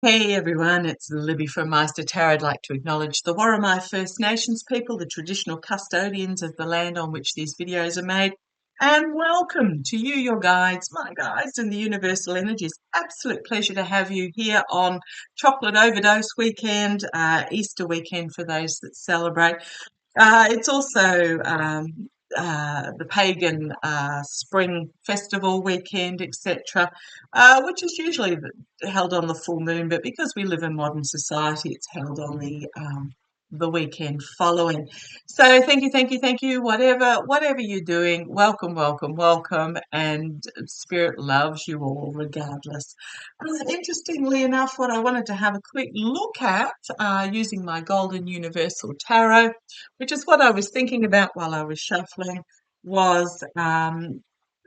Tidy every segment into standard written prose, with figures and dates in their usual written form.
Hey everyone, it's Libby from Maighstirtarot. I'd like to acknowledge the Worimi First Nations people, the traditional custodians of the land on which these videos are made, and welcome to you, your guides, my guides, and the universal energies. Absolute pleasure to have you here on Chocolate Overdose weekend, Easter weekend for those that celebrate. It's also the pagan spring festival weekend, etc., which is usually held on the full moon, but because we live in modern society, it's held on the weekend following. So thank you, thank you, thank you. Whatever you're doing, welcome, welcome, welcome, and Spirit loves you all, regardless. Interestingly enough, what I wanted to have a quick look at using my Golden Universal Tarot, which is what I was thinking about while I was shuffling, was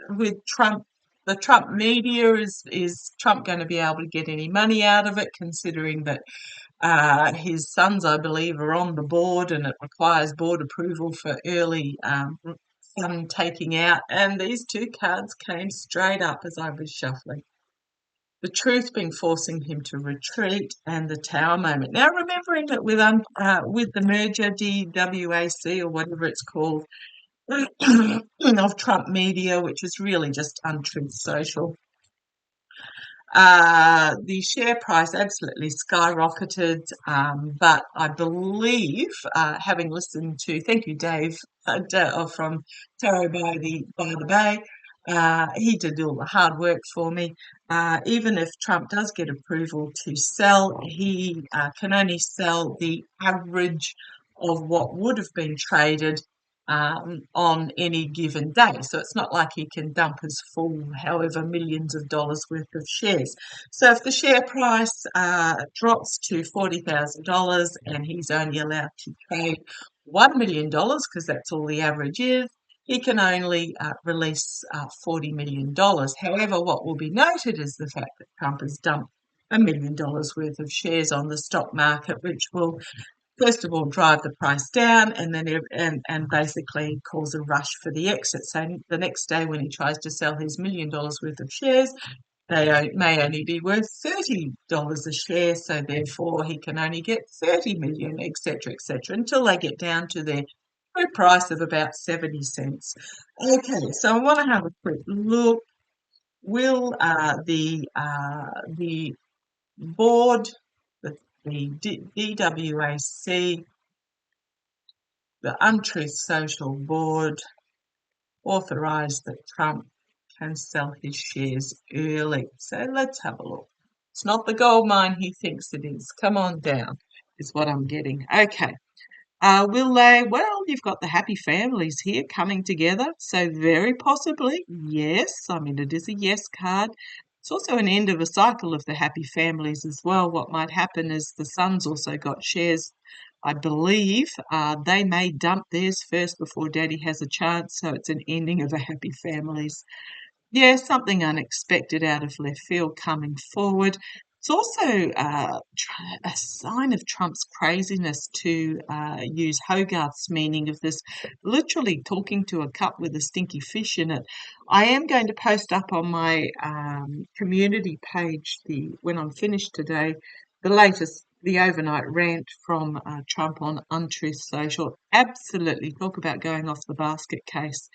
with Trump. The Trump media, is Trump going to be able to get any money out of it, considering that his sons, I believe, are on the board and it requires board approval for early fund taking out. And these two cards came straight up as I was shuffling. The truth being forcing him to retreat, and the Tower moment. Now, remembering that with the merger, DWAC or whatever it's called, of Trump media, which is really just untruth social, the share price absolutely skyrocketed. But I believe, having listened to, thank you, Dave, from Tarot by the Bay, he did all the hard work for me. Even if Trump does get approval to sell, he can only sell the average of what would have been traded on any given day. So it's not like he can dump his full, however, millions of dollars worth of shares. So if the share price drops to $40,000 and he's only allowed to trade $1 million, because that's all the average is, he can only release $40 million. However, what will be noted is the fact that Trump has dumped $1 million worth of shares on the stock market, which will first of all drive the price down and then and basically cause a rush for the exit. So the next day when he tries to sell his $1 million worth of shares, they may only be worth $30 a share, so therefore he can only get 30 million, etc., etc., until they get down to their true price of about 70 cents. Okay, so I want to have a quick look. Will the board, the DWAC, the Untruth Social Board, authorise that Trump can sell his shares early? So let's have a look. It's not the gold mine he thinks it is. Come on down, is what I'm getting. Okay. Will they? Well, you've got the happy families here coming together. So very possibly, yes. I mean, it is a yes card. It's also an end of a cycle of the happy families as well. What might happen is the sons also got shares. I believe they may dump theirs first before daddy has a chance. So it's an ending of a happy families. Yeah, something unexpected out of left field coming forward. It's also a sign of Trump's craziness to use Hogarth's meaning of this, literally talking to a cup with a stinky fish in it. I am going to post up on my community page, when I'm finished today, the overnight rant from Trump on Untruth Social. Absolutely, talk about going off the basket case.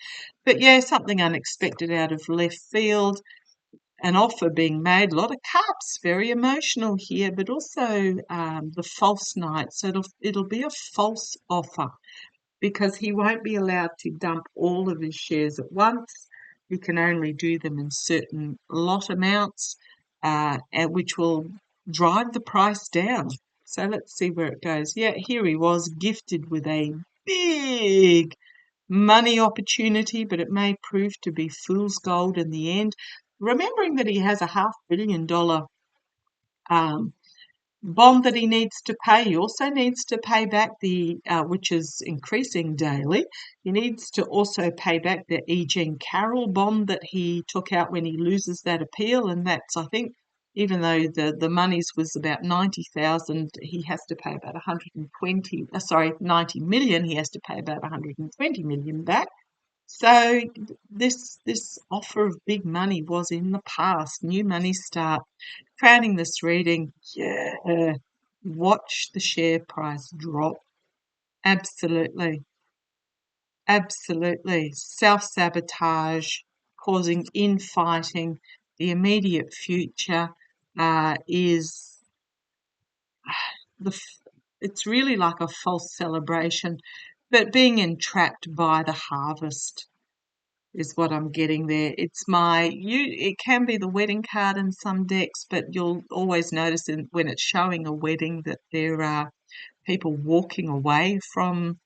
But yeah, something unexpected out of left field, an offer being made, a lot of cups, very emotional here, but also the false knight. So it'll be a false offer because he won't be allowed to dump all of his shares at once. He can only do them in certain lot amounts, which will drive the price down. So let's see where it goes. Yeah, here he was, gifted with a big money opportunity, but it may prove to be fool's gold in the end. Remembering that he has a $500 million bond that he needs to pay. He also needs to pay back which is increasing daily. He needs to also pay back the E. Jean Carroll bond that he took out when he loses that appeal, and that's, I think, even though the monies was about 90,000, he has to pay about 90 million. He has to pay about 120 million back. So this offer of big money was in the past. New money start. Crowning this reading, yeah. Watch the share price drop. Absolutely. Absolutely. Self-sabotage, causing infighting. The immediate future is it's really like a false celebration, but being entrapped by the harvest is what I'm getting there. It can be the wedding card in some decks, but you'll always notice when it's showing a wedding that there are people walking away from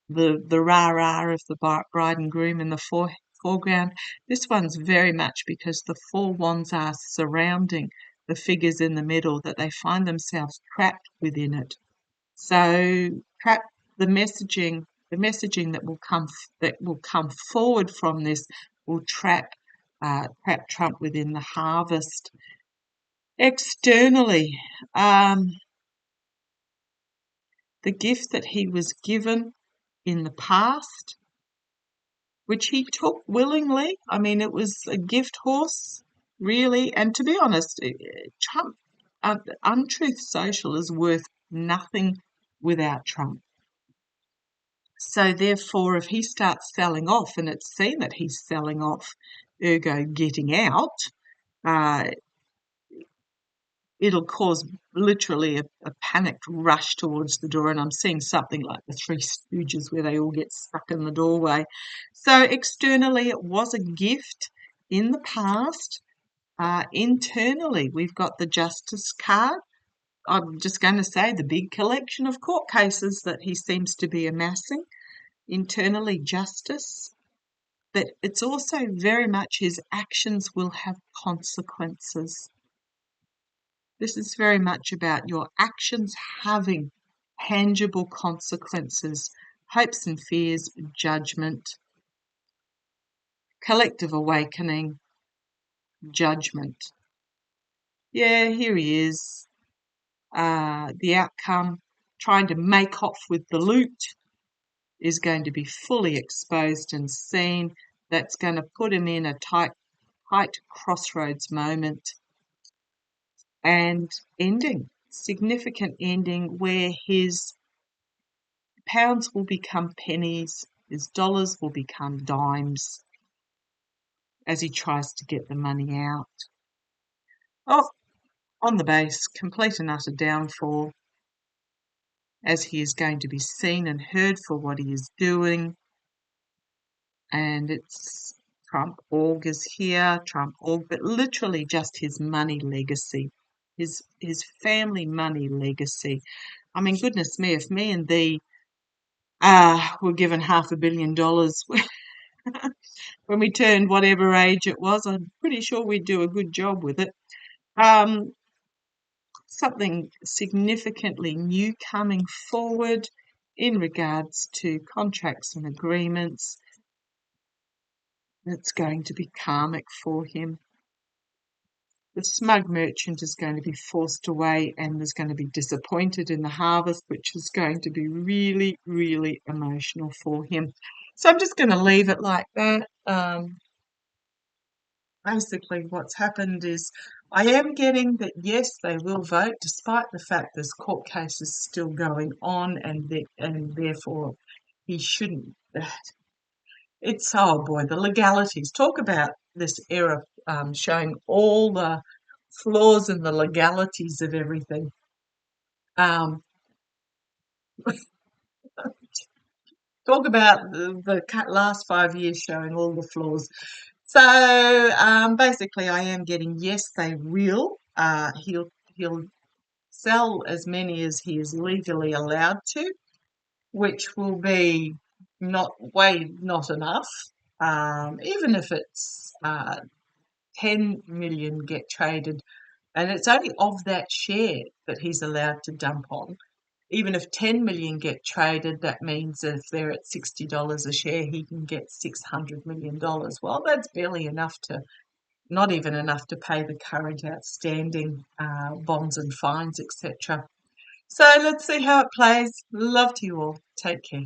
the rah-rah of the bride and groom in the foreground. This one's very much because the four wands are surrounding the figures in the middle, that they find themselves trapped within it. So trap the messaging that will come forward from this will trap Trump within the harvest. Externally, the gift that he was given in the past, which he took willingly. I mean, it was a gift horse, really. And to be honest, Trump, Untruth Social is worth nothing without Trump. So therefore, if he starts selling off, and it's seen that he's selling off, ergo getting out, uh, it'll cause literally a panicked rush towards the door. And I'm seeing something like the Three Stooges where they all get stuck in the doorway. So externally, it was a gift in the past. Internally, we've got the Justice card. I'm just going to say the big collection of court cases that he seems to be amassing. Internally, justice. But it's also very much his actions will have consequences. This is very much about your actions having tangible consequences, hopes and fears, judgment, collective awakening, judgment. Yeah, here he is. The outcome, trying to make off with the loot, is going to be fully exposed and seen. That's going to put him in a tight crossroads moment. And significant ending, where his pounds will become pennies, his dollars will become dimes as he tries to get the money out. Oh, on the base, complete and utter downfall, as he is going to be seen and heard for what he is doing. And it's Trump org is here, Trump org, but literally just his money legacy, his family money legacy. I mean, goodness me, if me and thee were given $500 million when we turned whatever age it was, I'm pretty sure we'd do a good job with it. Something significantly new coming forward in regards to contracts and agreements. It's going to be karmic for him. The smug merchant is going to be forced away and is going to be disappointed in the harvest, which is going to be really, really emotional for him. So I'm just going to leave it like that. Basically, what's happened is I am getting that, yes, they will vote, despite the fact this court case is still going on, and therefore he shouldn't. It's, oh boy, the legalities. Talk about this era showing all the flaws and the legalities of everything. Um, talk about the last 5 years showing all the flaws. So basically, I am getting, yes, they will. He'll sell as many as he is legally allowed to, which will be not enough. Even if it's 10 million get traded, and it's only of that share that he's allowed to dump on. Even if 10 million get traded, that means if they're at $60 a share, he can get $600 million. Well, that's barely enough not even enough to pay the current outstanding bonds and fines, etc. So let's see how it plays. Love to you all. Take care.